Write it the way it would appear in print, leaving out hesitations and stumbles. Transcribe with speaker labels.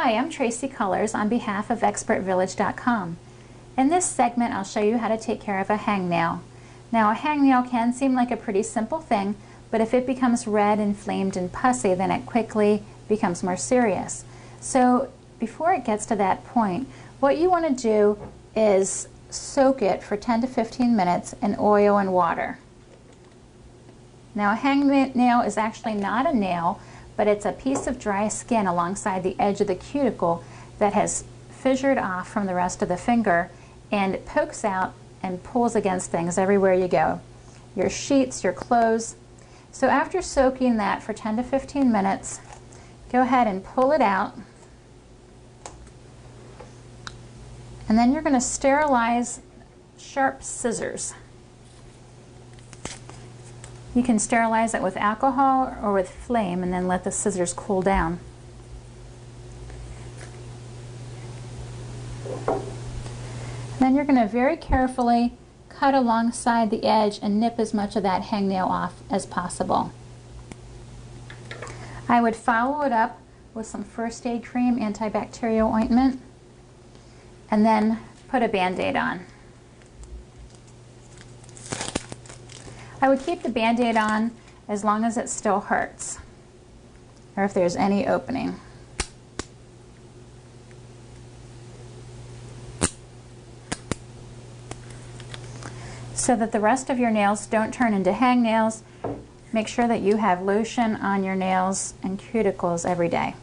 Speaker 1: Hi, I'm Tracy Colors on behalf of ExpertVillage.com. In this segment, I'll show you how to take care of a hangnail. Now, a hangnail can seem like a pretty simple thing, but if it becomes red, inflamed, and pussy, then it quickly becomes more serious. So before it gets to that point, what you want to do is soak it for 10 to 15 minutes in oil and water. Now, a hangnail is actually not a nail, but it's a piece of dry skin alongside the edge of the cuticle that has fissured off from the rest of the finger, and it pokes out and pulls against things everywhere you go. Your sheets, your clothes. So after soaking that for 10 to 15 minutes, go ahead and pull it out. And then you're going to sterilize sharp scissors. You can sterilize it with alcohol or with flame and then let the scissors cool down. Then you're going to very carefully cut alongside the edge and nip as much of that hangnail off as possible. I would follow it up with some first aid cream, antibacterial ointment, and then put a Band-Aid on. I would keep the Band-Aid on as long as it still hurts, or if there's any opening. So that the rest of your nails don't turn into hangnails, make sure that you have lotion on your nails and cuticles every day.